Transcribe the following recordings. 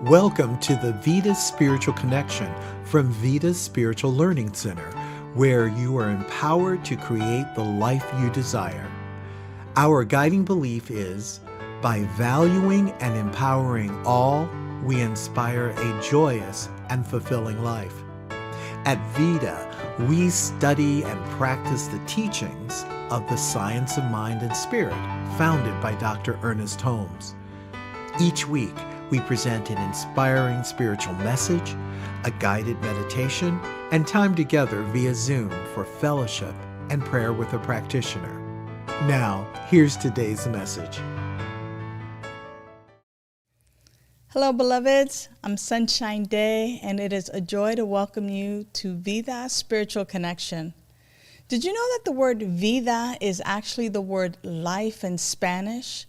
Welcome to the Vida Spiritual Connection from Vida Spiritual Learning Center, where you are empowered to create the life you desire. Our guiding belief is, by valuing and empowering all, we inspire a joyous and fulfilling life. At Vida, we study and practice the teachings of the science of mind and spirit founded by Dr. H.O.M.E. Each week, we present an inspiring spiritual message, a guided meditation, and time together via Zoom for fellowship and prayer with a practitioner. Now, here's today's message. Hello, beloveds. I'm Sunshine Daye, and it is a joy to welcome you to Vida Spiritual Connection. Did you know that the word vida is actually the word life in Spanish?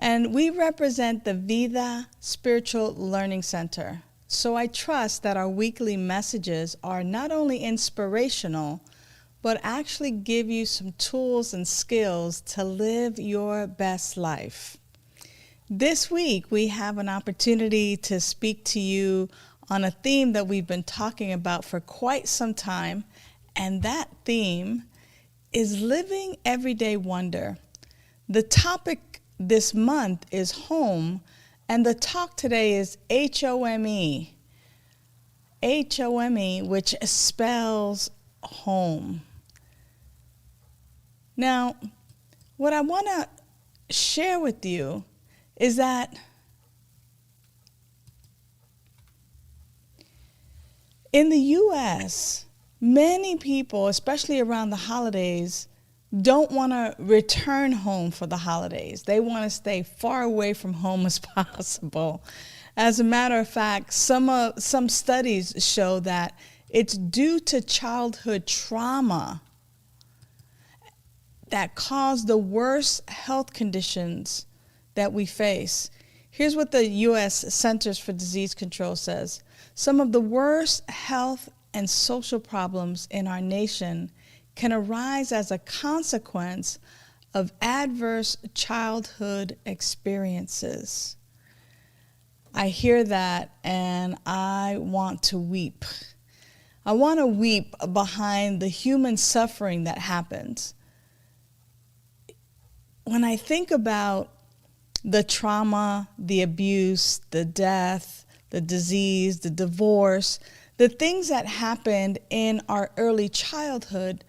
And we represent the Vida Spiritual Learning Center. So I trust that our weekly messages are not only inspirational, but actually give you some tools and skills to live your best life. This week, we have an opportunity to speak to you on a theme that we've been talking about for quite some time, and that theme is living everyday wonder. The topic this month is home, and the talk today is H.O.M.E. H.O.M.E, which spells home. Now, what I want to share with you is that in the U.S., many people, especially around the holidays, don't want to return home for the holidays. They want to stay far away from home as possible. As a matter of fact, some studies show that it's due to childhood trauma that cause the worst health conditions that we face. Here's what the U.S. Centers for Disease Control says. Some of the worst health and social problems in our nation can arise as a consequence of adverse childhood experiences. I hear that and I want to weep. I want to weep behind the human suffering that happens. When I think about the trauma, the abuse, the death, the disease, the divorce, the things that happened in our early childhood,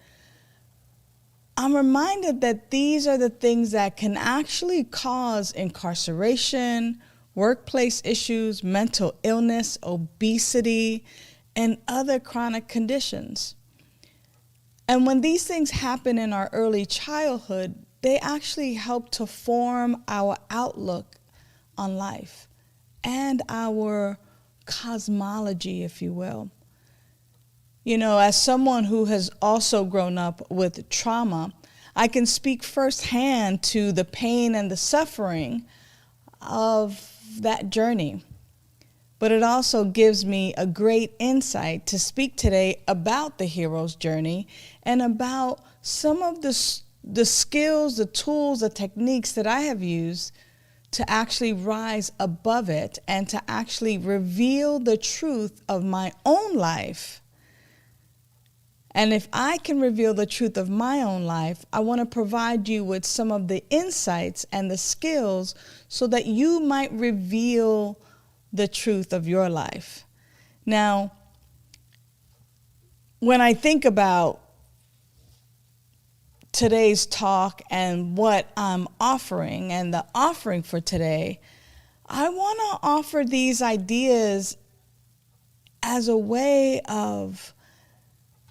I'm reminded that these are the things that can actually cause incarceration, workplace issues, mental illness, obesity, and other chronic conditions. And when these things happen in our early childhood, they actually help to form our outlook on life and our cosmology, if you will. You know, as someone who has also grown up with trauma, I can speak firsthand to the pain and the suffering of that journey. But it also gives me a great insight to speak today about the hero's journey and about some of the skills, the tools, the techniques that I have used to actually rise above it and to actually reveal the truth of my own life. And if I can reveal the truth of my own life, I want to provide you with some of the insights and the skills so that you might reveal the truth of your life. Now, when I think about today's talk and what I'm offering and the offering for today, I want to offer these ideas as a way of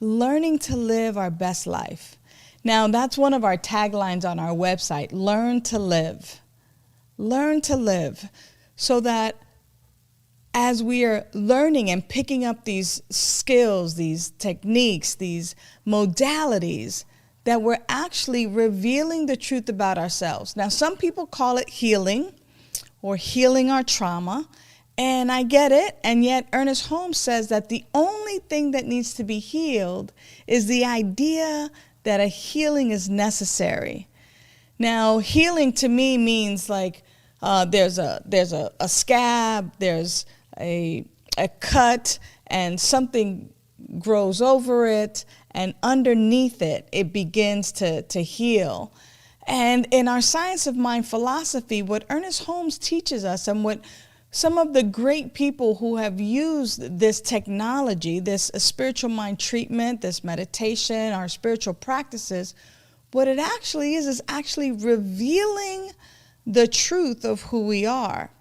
learning to live our best life. Now, that's one of our taglines on our website, learn to live. Learn to live, so that as we are learning and picking up these skills, these techniques, these modalities, that we're actually revealing the truth about ourselves. Now, some people call it healing or healing our trauma. And I get it, and yet H.O.M.E says that the only thing that needs to be healed is the idea that a healing is necessary. Now, healing to me means like there's a scab, there's a cut, and something grows over it, and underneath it, it begins to heal. And in our Science of Mind philosophy, what Ernest Holmes teaches us, and what some of the great people who have used this technology, this spiritual mind treatment, this meditation, our spiritual practices, what it actually is actually revealing the truth of who we are.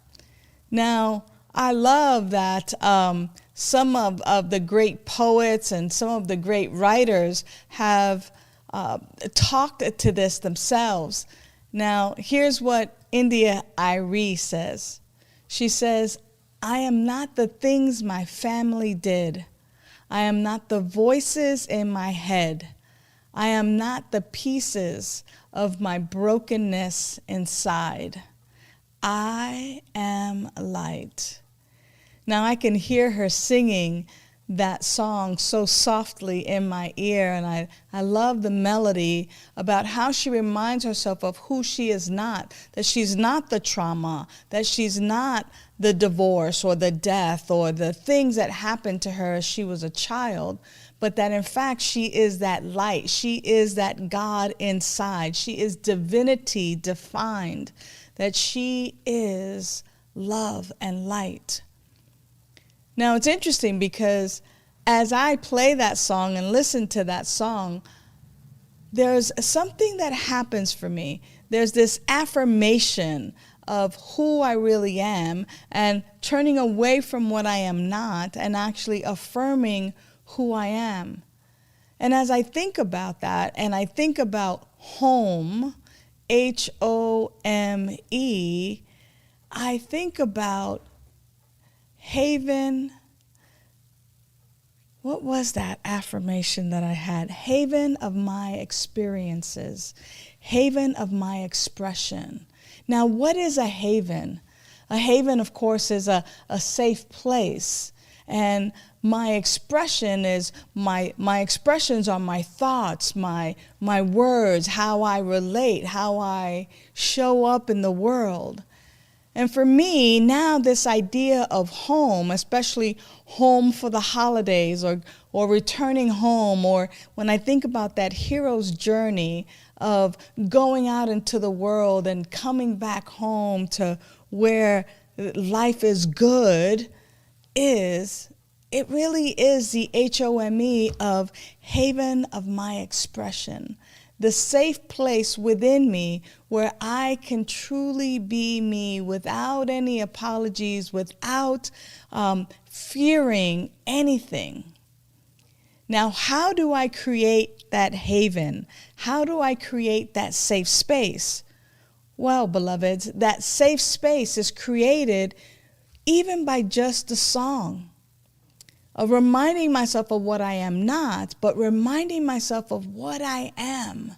Now, I love that some of the great poets and some of the great writers have talked to this themselves. Now, here's what India Arie says. She says, "I am not the things my family did. I am not the voices in my head. I am not the pieces of my brokenness inside. I am light." Now I can hear her singing that song so softly in my ear, and I love the melody about how she reminds herself of who she is not, that she's not the trauma, that she's not the divorce or the death or the things that happened to her as she was a child, but that in fact she is that light. She is that God inside. She is divinity defined, that she is love and light. Now, it's interesting because as I play that song and listen to that song, there's something that happens for me. There's this affirmation of who I really am and turning away from what I am not and actually affirming who I am. And as I think about that and I think about home, H-O-M-E, I think about haven. What was that affirmation that I had? Haven of my experiences, haven of my expression. Now, what is a haven? A haven, of course, is a safe place. And my expression is my expressions are my thoughts, my words, how I relate, how I show up in the world. And for me, now this idea of home, especially home for the holidays or returning home, or when I think about that hero's journey of going out into the world and coming back home to where life is good, it really is the H-O-M-E of haven of my expression. The safe place within me where I can truly be me without any apologies, without fearing anything. Now, how do I create that haven? How do I create that safe space? Well, beloveds, that safe space is created even by just a song. Of reminding myself of what I am not, but reminding myself of what I am,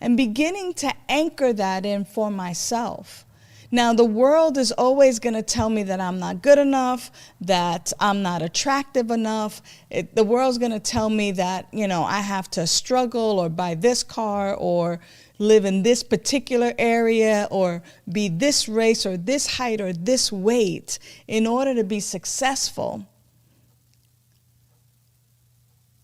and beginning to anchor that in for myself. Now, the world is always going to tell me that I'm not good enough, that I'm not attractive enough. The world's going to tell me that, I have to struggle or buy this car or live in this particular area or be this race or this height or this weight in order to be successful.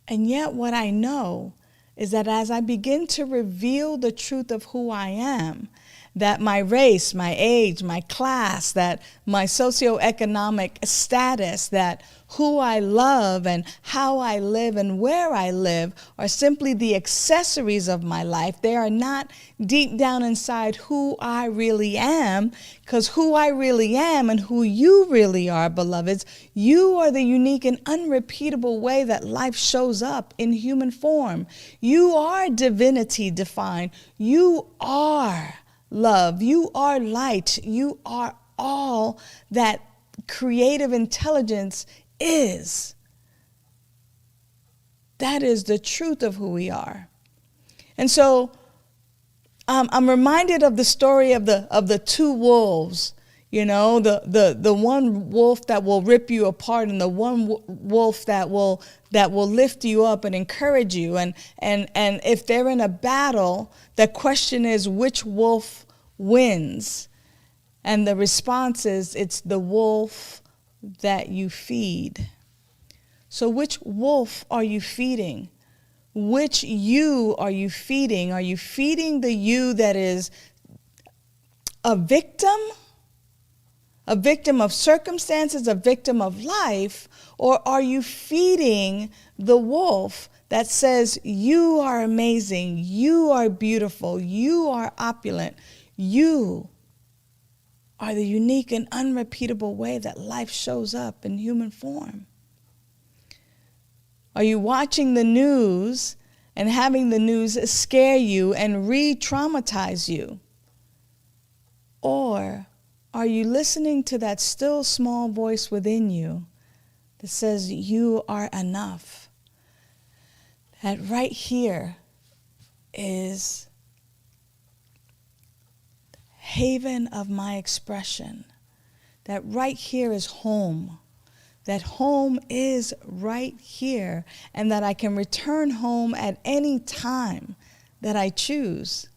And yet what I know is that as I begin to reveal the truth of who I am, that my race, my age, my class, that my socioeconomic status, that who I love and how I live and where I live are simply the accessories of my life. They are not deep down inside who I really am, because who I really am and who you really are, beloveds, you are the unique and unrepeatable way that life shows up in human form. You are divinity defined. You are love. You are light. You are all that creative intelligence is. That is the truth of who we are. And so I'm reminded of the story of the two wolves. The one wolf that will rip you apart and the one wolf that will lift you up and encourage you. And if they're in a battle, the question is which wolf wins. And the response is, it's the wolf that you feed. So which wolf are you feeding? Which you are you feeding? Are you feeding the you that is a victim of circumstances, a victim of life? Or are you feeding the wolf that says, you are amazing, you are beautiful, you are opulent, you are the unique and unrepeatable way that life shows up in human form? Are you watching the news and having the news scare you and re-traumatize you? Or are you listening to that still small voice within you that says you are enough? That right here is haven of my expression. That right here is home. That home is right here, and that I can return home at any time that I choose.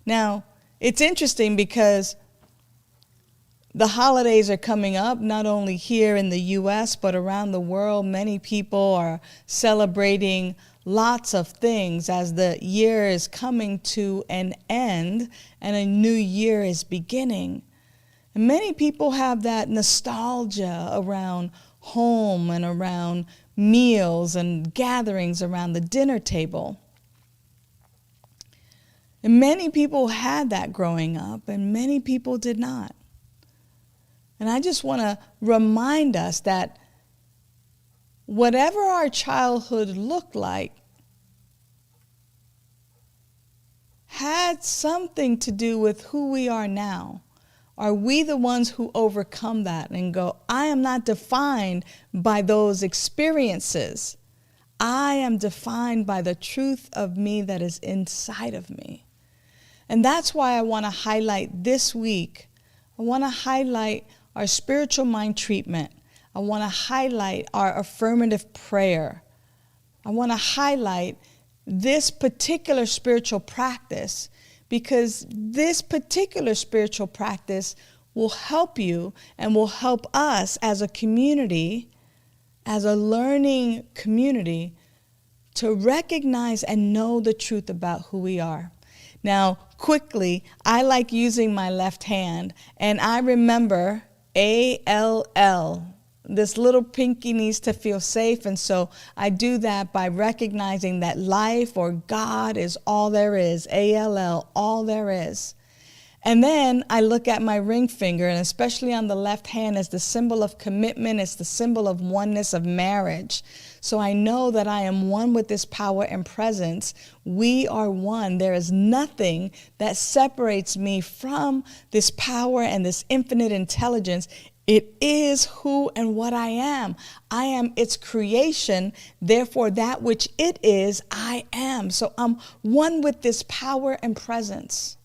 Now, it's interesting because the holidays are coming up, not only here in the U.S., but around the world. Many people are celebrating lots of things as the year is coming to an end and a new year is beginning. And many people have that nostalgia around home and around meals and gatherings around the dinner table. And many people had that growing up, and many people did not. And I just want to remind us that whatever our childhood looked like had something to do with who we are now. Are we the ones who overcome that and go, I am not defined by those experiences. I am defined by the truth of me that is inside of me. And that's why I want to highlight this week. I want to highlight our spiritual mind treatment. I want to highlight our affirmative prayer. I want to highlight this particular spiritual practice, because this particular spiritual practice will help you and will help us as a community, as a learning community, to recognize and know the truth about who we are. Now, quickly, I like using my left hand, and I remember ALL. This little pinky needs to feel safe, and so I do that by recognizing that life or God is all there is, ALL, all there is. And then I look at my ring finger, and especially on the left hand, as the symbol of commitment. It's the symbol of oneness, of marriage. So I know that I am one with this power and presence. We are one. There is nothing that separates me from this power and this infinite intelligence. It is who and what I am. I am its creation. Therefore, that which it is, I am. So I'm one with this power and presence.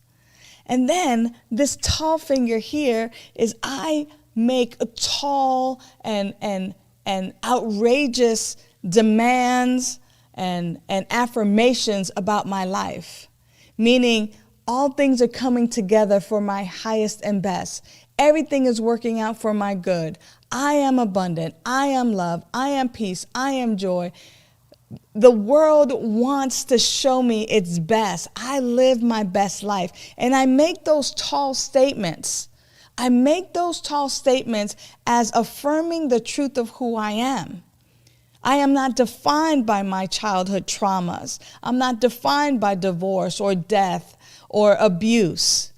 And then this tall finger here is I make a tall and outrageous demands and affirmations about my life. Meaning all things are coming together for my highest and best. Everything is working out for my good. I am abundant. I am love. I am peace. I am joy. The world wants to show me its best. I live my best life. And I make those tall statements. I make those tall statements as affirming the truth of who I am. I am not defined by my childhood traumas. I'm not defined by divorce or death or abuse.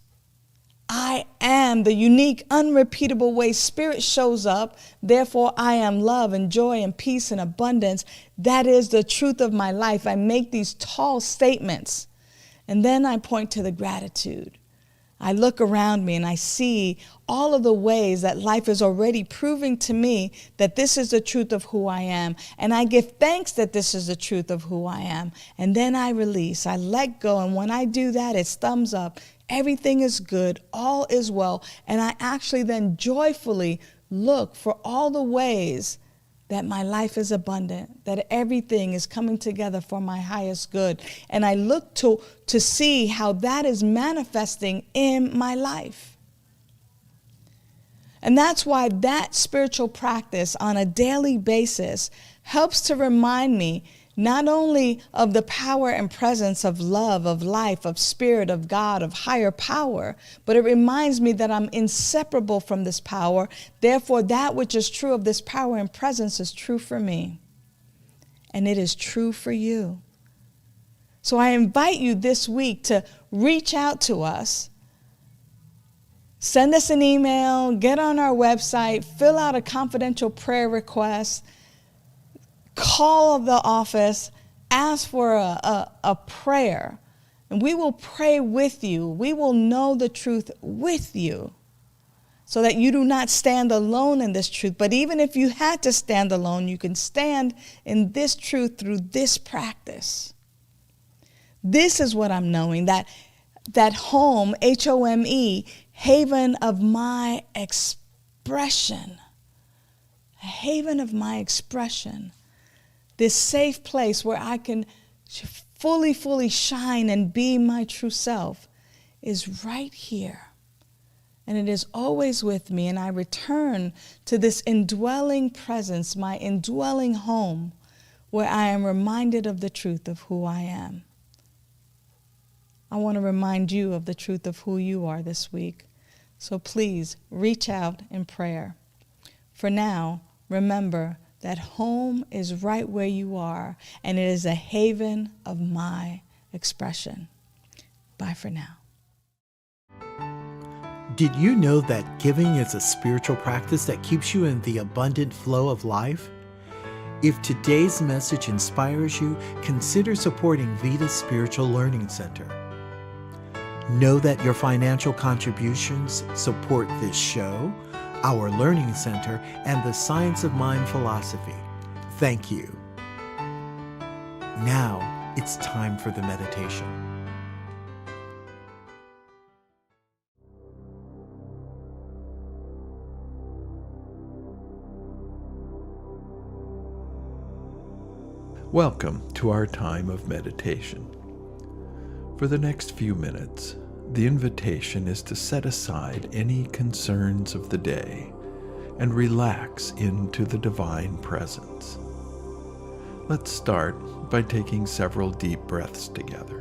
I am the unique, unrepeatable way Spirit shows up. Therefore, I am love and joy and peace and abundance. That is the truth of my life. I make these tall statements. And then I point to the gratitude. I look around me and I see all of the ways that life is already proving to me that this is the truth of who I am. And I give thanks that this is the truth of who I am. And then I release, I let go. And when I do that, it's thumbs up. Everything is good, all is well, and I actually then joyfully look for all the ways that my life is abundant, that everything is coming together for my highest good. And I look to see how that is manifesting in my life. And that's why that spiritual practice on a daily basis helps to remind me not only of the power and presence of love, of life, of spirit, of God, of higher power, but it reminds me that I'm inseparable from this power. Therefore, that which is true of this power and presence is true for me. And it is true for you. So I invite you this week to reach out to us. Send us an email, get on our website, fill out a confidential prayer request, call the office, ask for a prayer, and we will pray with you. We will know the truth with you so that you do not stand alone in this truth. But even if you had to stand alone, you can stand in this truth through this practice. This is what I'm knowing, that home, H.O.M.E, haven of my expression, a haven of my expression, this safe place where I can fully shine and be my true self is right here. And it is always with me, and I return to this indwelling presence, my indwelling home, where I am reminded of the truth of who I am. I want to remind you of the truth of who you are this week. So please reach out in prayer. For now, remember that home is right where you are, and it is a haven of my expression. Bye for now. Did you know that giving is a spiritual practice that keeps you in the abundant flow of life? If today's message inspires you, consider supporting Vida Spiritual Learning Center. Know that your financial contributions support this show, our learning center, and the Science of Mind philosophy. Thank you. Now it's time for the meditation. Welcome to our time of meditation. For the next few minutes, the invitation is to set aside any concerns of the day and relax into the divine presence. Let's start by taking several deep breaths together,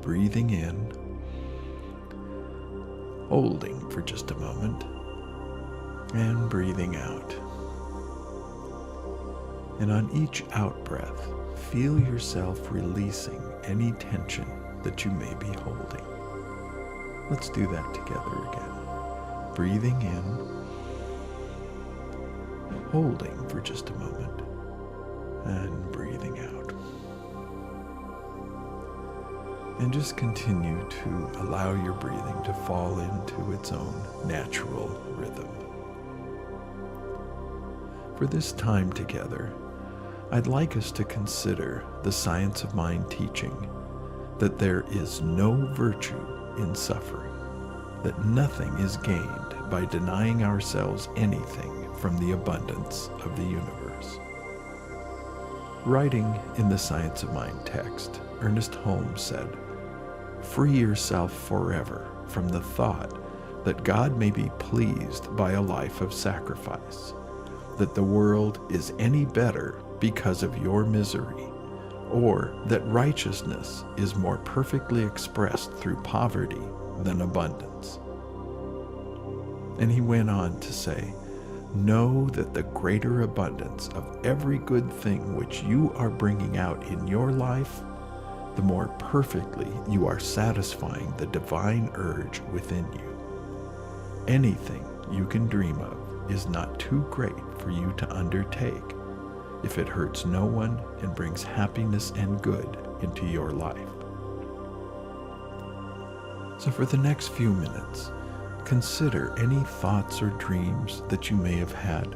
breathing in, holding for just a moment, and breathing out. And on each out-breath, feel yourself releasing any tension that you may be holding. Let's do that together again. Breathing in, holding for just a moment, and breathing out. And just continue to allow your breathing to fall into its own natural rhythm. For this time together, I'd like us to consider the Science of Mind teaching that there is no virtue in suffering, that nothing is gained by denying ourselves anything from the abundance of the universe. Writing in the Science of Mind text, H.O.M.E said, "Free yourself forever from the thought that God may be pleased by a life of sacrifice, that the world is any better because of your misery, or that righteousness is more perfectly expressed through poverty than abundance." And he went on to say, "Know that the greater abundance of every good thing which you are bringing out in your life, the more perfectly you are satisfying the divine urge within you. Anything you can dream of is not too great for you to undertake if it hurts no one and brings happiness and good into your life." So for the next few minutes, consider any thoughts or dreams that you may have had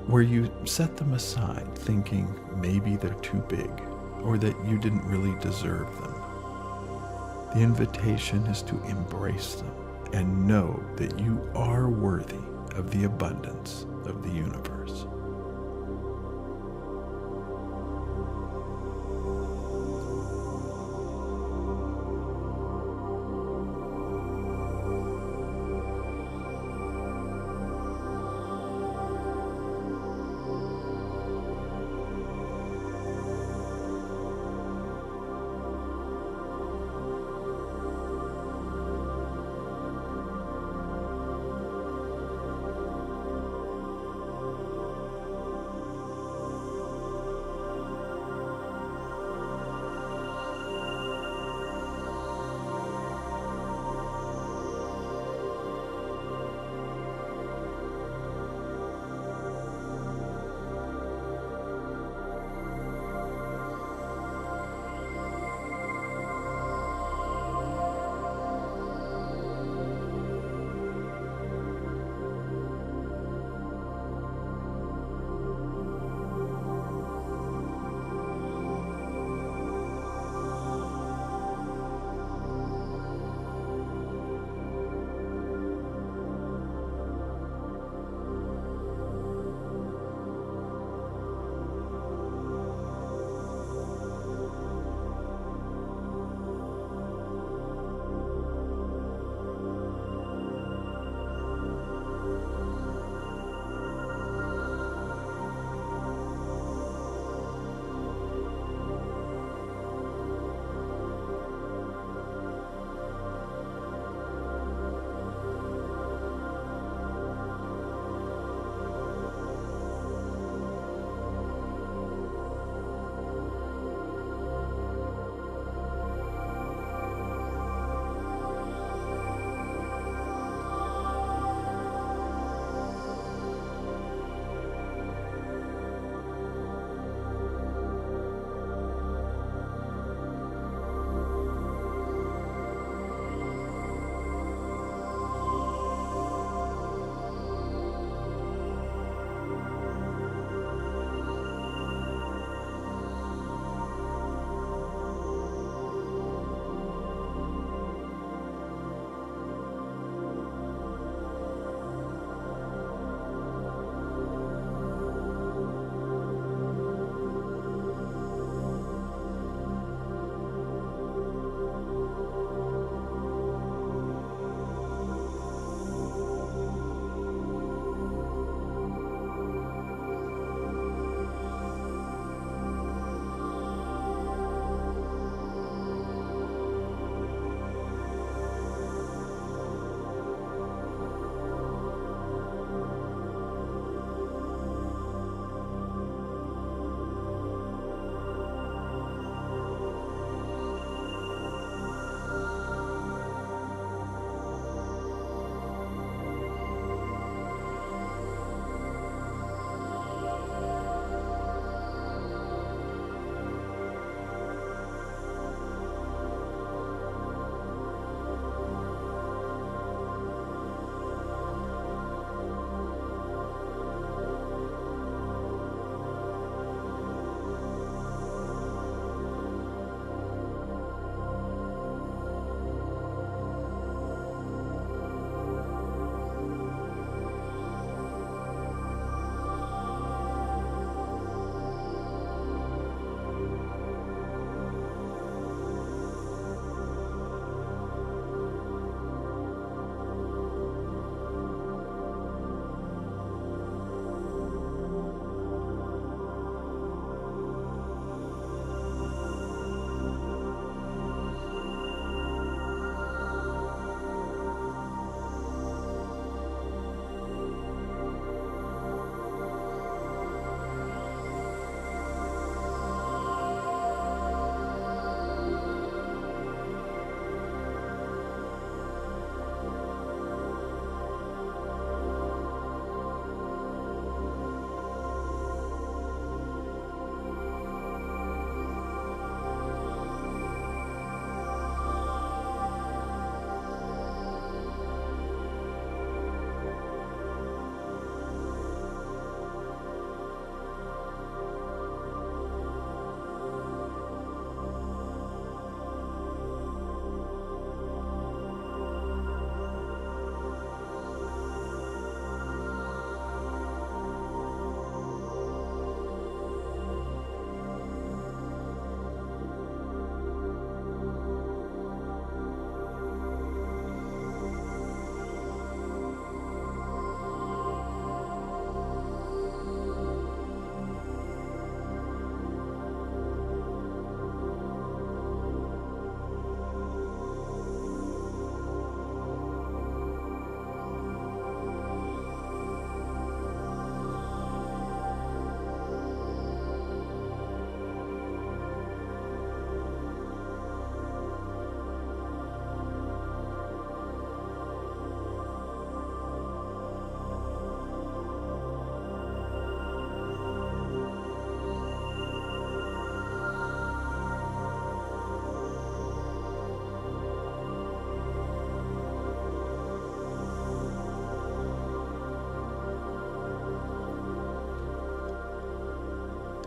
where you set them aside thinking maybe they're too big or that you didn't really deserve them. The invitation is to embrace them and know that you are worthy of the abundance of the universe.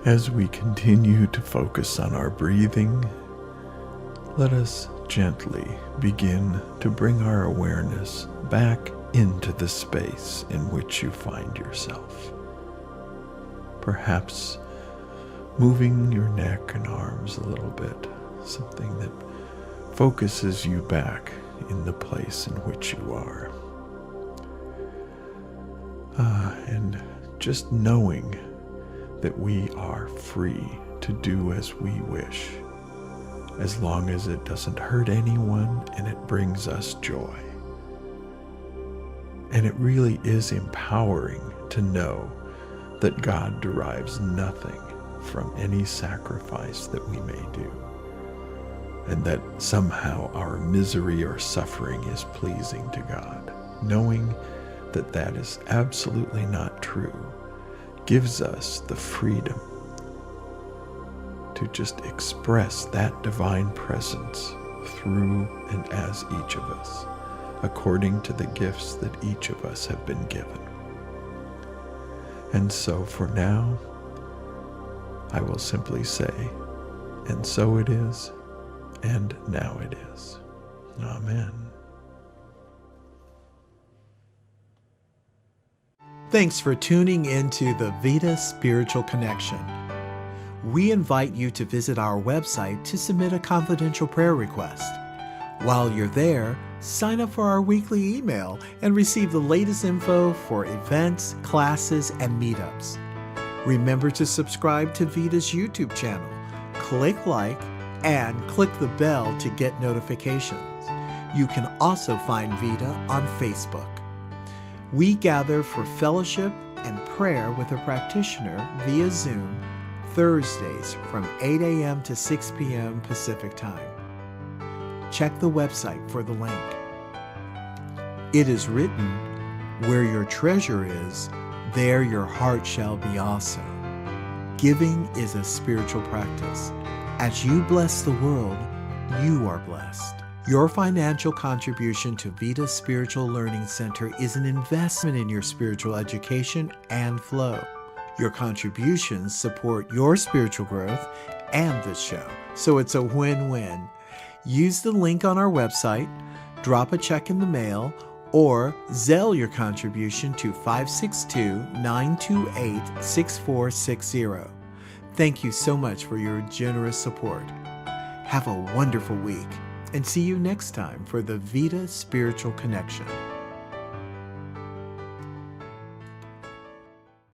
As we continue to focus on our breathing, let us gently begin to bring our awareness back into the space in which you find yourself. Perhaps moving your neck and arms a little bit, something that focuses you back in the place in which you are. And just knowing that we are free to do as we wish, as long as it doesn't hurt anyone and it brings us joy. And it really is empowering to know that God derives nothing from any sacrifice that we may do, and that somehow our misery or suffering is pleasing to God. Knowing that that is absolutely not true gives us the freedom to just express that divine presence through and as each of us, according to the gifts that each of us have been given. And so for now, I will simply say, and so it is, and now it is. Amen. Thanks for tuning into the Vida Spiritual Connection. We invite you to visit our website to submit a confidential prayer request. While you're there, sign up for our weekly email and receive the latest info for events, classes, and meetups. Remember to subscribe to Vida's YouTube channel, click like, and click the bell to get notifications. You can also find Vida on Facebook. We gather for fellowship and prayer with a practitioner via Zoom Thursdays from 8 a.m. to 6 p.m. Pacific Time. Check the website for the link. It is written, "Where your treasure is, there your heart shall be also." Giving is a spiritual practice. As you bless the world, you are blessed. Your financial contribution to Vida Spiritual Learning Center is an investment in your spiritual education and flow. Your contributions support your spiritual growth and this show, so it's a win-win. Use the link on our website, drop a check in the mail, or Zelle your contribution to 562-928-6460. Thank you so much for your generous support. Have a wonderful week, and see you next time for the Vida Spiritual Connection.